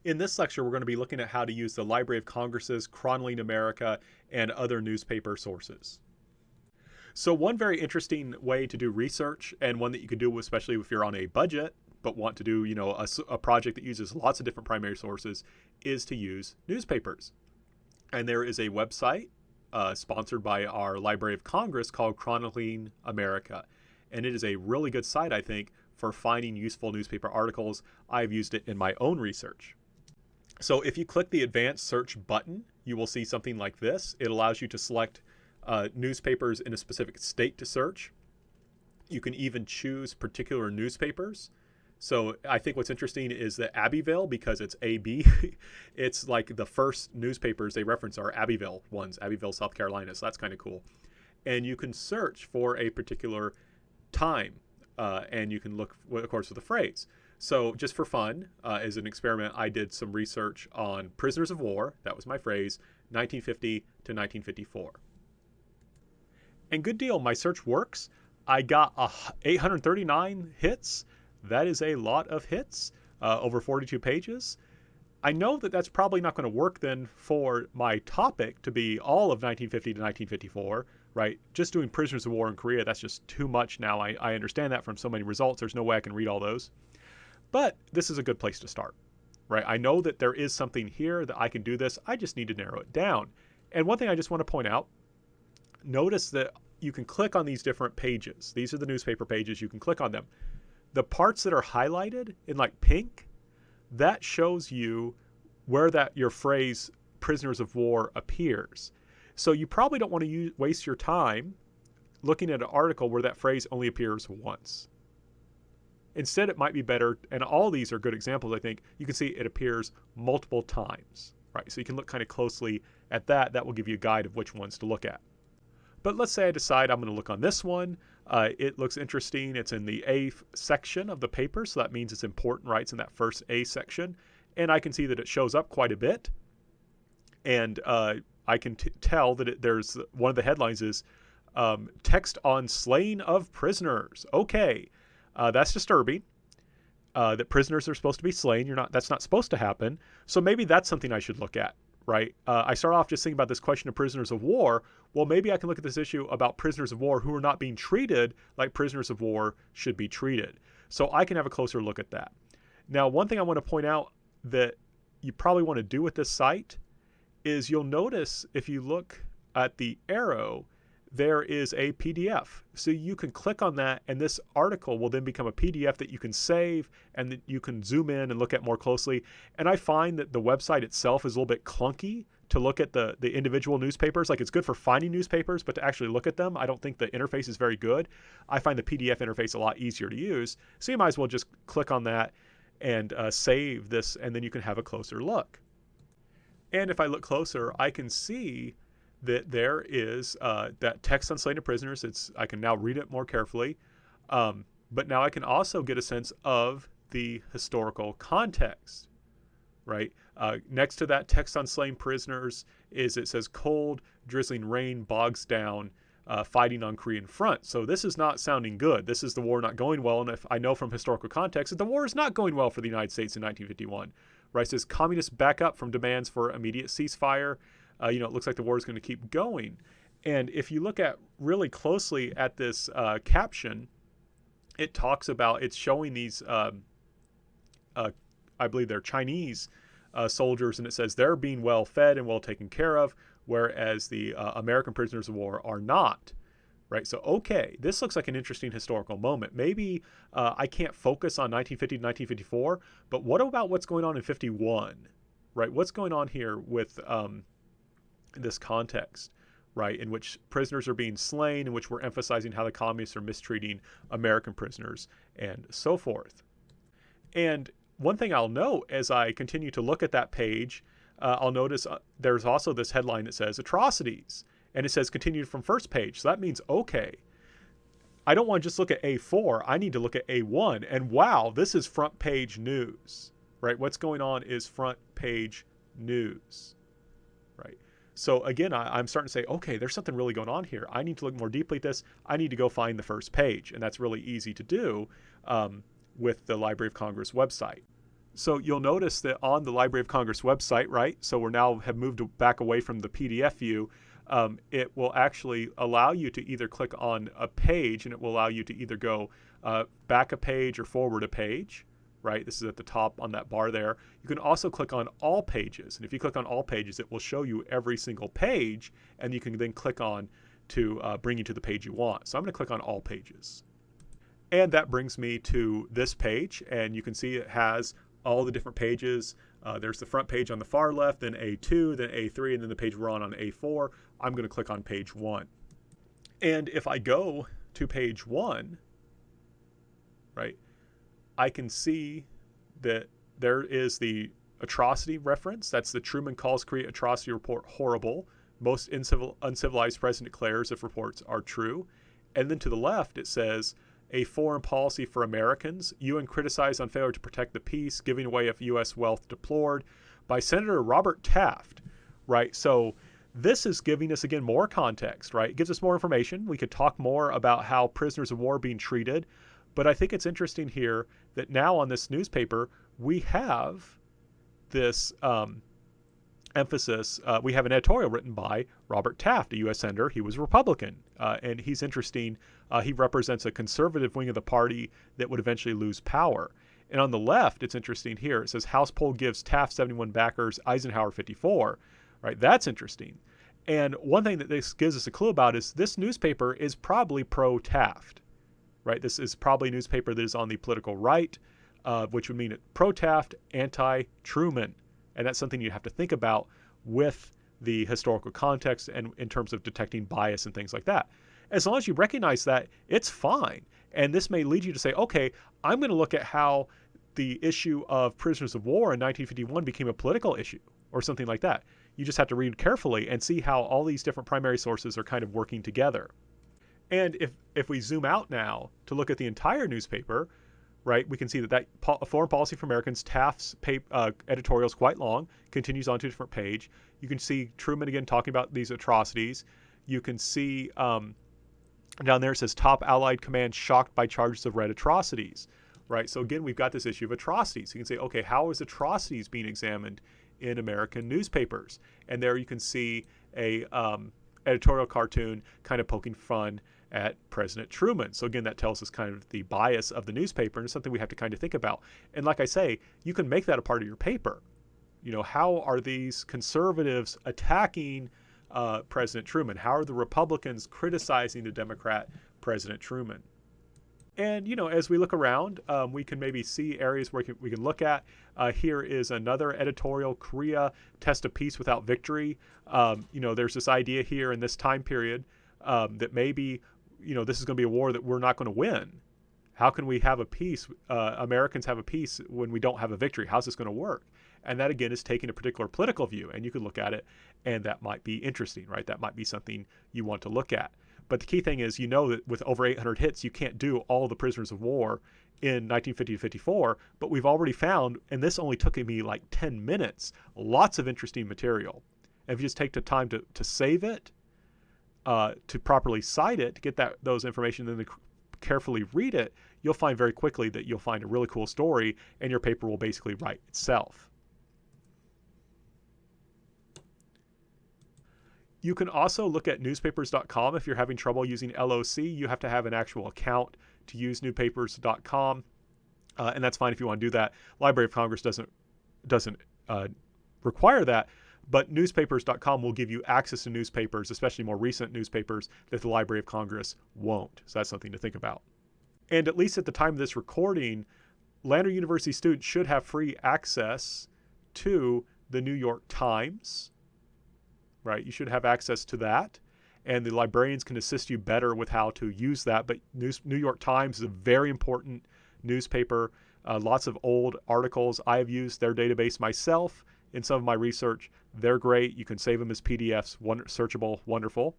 In this lecture, we're going to be looking at how to use the Library of Congress's Chronicling America and other newspaper sources. So one very interesting way to do research, and one that you can do especially if you're on a budget but want to do a project that uses lots of different primary sources, is to use newspapers. And there is a website sponsored by our Library of Congress called Chronicling America. And it is a really good site, I think, for finding useful newspaper articles. I've used it in my own research. So if you click the advanced search button, you will see something like this. It allows you to select newspapers in a specific state to search. You can even choose particular newspapers. So I think what's interesting is that Abbeville, because it's AB, it's like the first newspapers they reference are Abbeville ones, Abbeville, South Carolina. So that's kind of cool. And you can search for a particular time, and you can look, of course, for the phrase. So just for fun, as an experiment, I did some research on prisoners of war. That was my phrase, 1950 to 1954. And good deal, my search works. I got 839 hits. That is a lot of hits, over 42 pages. I know that that's probably not going to work then for my topic to be all of 1950 to 1954, right? Just doing prisoners of war in Korea, that's just too much now. I understand that from so many results. There's no way I can read all those. But this is a good place to start, right? I know that there is something here that I can do this. I just need to narrow it down. And one thing I just want to point out, notice that you can click on these different pages. These are the newspaper pages. You can click on them. The parts that are highlighted in like pink, that shows you where that your phrase prisoners of war appears. So you probably don't want to waste your time looking at an article where that phrase only appears once. Instead, it might be better, and all these are good examples, I think, you can see it appears multiple times, right? So you can look kind of closely at that. That will give you a guide of which ones to look at. But let's say I decide I'm going to look on this one. It looks interesting. It's in the A section of the paper, so that means it's important, right? It's in that first A section. And I can see that it shows up quite a bit. And I can tell that there's one of the headlines is text on slaying of prisoners. Okay. That's disturbing, that prisoners are supposed to be slain. That's not supposed to happen. So maybe that's something I should look at, right? I start off just thinking about this question of prisoners of war. Well, maybe I can look at this issue about prisoners of war who are not being treated like prisoners of war should be treated. So I can have a closer look at that. Now, one thing I want to point out that you probably want to do with this site is you'll notice if you look at the arrow, there is a PDF. So you can click on that and this article will then become a PDF that you can save and that you can zoom in and look at more closely. And I find that the website itself is a little bit clunky to look at the individual newspapers. Like it's good for finding newspapers, but to actually look at them, I don't think the interface is very good. I find the PDF interface a lot easier to use. So you might as well just click on that and save this, and then you can have a closer look. And if I look closer, I can see that there is that text on slain of prisoners. I can now read it more carefully. But now I can also get a sense of the historical context, right? Next to that text on slain prisoners it says cold, drizzling rain bogs down, fighting on Korean front. So this is not sounding good. This is the war not going well. And if I know from historical context that the war is not going well for the United States in 1951, right? It says communists back up from demands for immediate ceasefire. It looks like the war is going to keep going. And if you look at really closely at this caption, it talks about, it's showing these, I believe they're Chinese soldiers, and it says they're being well fed and well taken care of, whereas the American prisoners of war are not. Right? So, okay, this looks like an interesting historical moment. Maybe I can't focus on 1950 to 1954, but what about what's going on in 51? Right? What's going on here with this context, right, in which prisoners are being slain, in which we're emphasizing how the communists are mistreating American prisoners and so forth. And one thing I'll note as I continue to look at that page, I'll notice there's also this headline that says atrocities, and it says continued from first page. So that means, okay, I don't want to just look at A4. I need to look at A1. And wow, this is front page news, right? What's going on is front page news, right? So again, I'm starting to say, okay, there's something really going on here. I need to look more deeply at this. I need to go find the first page. And that's really easy to do with the Library of Congress website. So you'll notice that on the Library of Congress website, right? So we're now have moved back away from the PDF view. It will actually allow you to either click on a page, and it will allow you to either go back a page or forward a page, right? This is at the top on that bar there. You can also click on all pages. And if you click on all pages, it will show you every single page, and you can then click on to bring you to the page you want. So I'm going to click on all pages. And that brings me to this page, and you can see it has all the different pages. There's the front page on the far left, then A2, then A3, and then the page we're on A4. I'm going to click on page 1. And if I go to page 1, right, I can see that there is the atrocity reference. That's the Truman calls Korea Atrocity Report horrible. Most uncivilized president declares if reports are true. And then to the left, it says, a foreign policy for Americans. UN criticized on failure to protect the peace, giving away of U.S. wealth deplored by Senator Robert Taft, right? So this is giving us, again, more context, right? It gives us more information. We could talk more about how prisoners of war are being treated. But I think it's interesting here that now on this newspaper, we have this emphasis. We have an editorial written by Robert Taft, a U.S. Senator. He was a Republican, and he's interesting. He represents a conservative wing of the party that would eventually lose power. And on the left, it's interesting here. It says House poll gives Taft 71 backers, Eisenhower 54. Right? That's interesting. And one thing that this gives us a clue about is this newspaper is probably pro-Taft. Right? This is probably a newspaper that is on the political right, which would mean it pro-Taft, anti-Truman. And that's something you have to think about with the historical context and in terms of detecting bias and things like that. As long as you recognize that, it's fine. And this may lead you to say, okay, I'm going to look at how the issue of prisoners of war in 1951 became a political issue or something like that. You just have to read carefully and see how all these different primary sources are kind of working together. And if we zoom out now to look at the entire newspaper, right, we can see that Foreign Policy for Americans, Taft's editorial is quite long, continues on to a different page. You can see Truman again talking about these atrocities. You can see down there it says top Allied command shocked by charges of red atrocities, right? So again, we've got this issue of atrocities. You can say, okay, how is atrocities being examined in American newspapers? And there you can see a editorial cartoon kind of poking fun at President Truman. So again, that tells us kind of the bias of the newspaper, and it's something we have to kind of think about. And like I say, you can make that a part of your paper. You know, how are these conservatives attacking President Truman? How are the Republicans criticizing the Democrat President Truman? And, you know, as we look around, we can maybe see areas where we can look at. Here is another editorial, Korea, test of peace without victory. You know, there's this idea here in this time period that maybe, you know, this is going to be a war that we're not going to win. How can we have a peace? Americans have a peace when we don't have a victory. How's this going to work? And that, again, is taking a particular political view. And you could look at it, and that might be interesting, right? That might be something you want to look at. But the key thing is, you know that with over 800 hits, you can't do all the prisoners of war in 1950 to 54. But we've already found, and this only took me like 10 minutes, lots of interesting material. And if you just take the time to save it, to properly cite it, to get those information, then to carefully read it, you'll find very quickly that you'll find a really cool story, and your paper will basically write itself. You can also look at newspapers.com. If you're having trouble using LOC, you have to have an actual account to use newspapers.com, and that's fine if you want to do that. Library of Congress doesn't require that, but newspapers.com will give you access to newspapers, especially more recent newspapers, that the Library of Congress won't. So that's something to think about. And at least at the time of this recording, Lander University students should have free access to the New York Times, right? You should have access to that, and the librarians can assist you better with how to use that. But New York Times is a very important newspaper. Lots of old articles. I have used their database myself in some of my research. They're great. You can save them as PDFs, searchable, wonderful.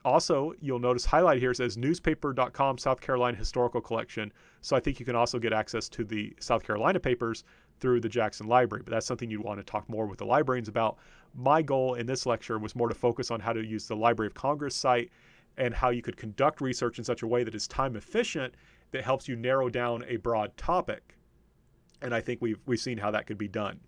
Also, you'll notice highlight here says newspaper.com South Carolina Historical Collection. So I think you can also get access to the South Carolina papers through the Jackson Library, but that's something you'd want to talk more with the librarians about. My goal in this lecture was more to focus on how to use the Library of Congress site and how you could conduct research in such a way that is time efficient, that helps you narrow down a broad topic. And I think we've seen how that could be done.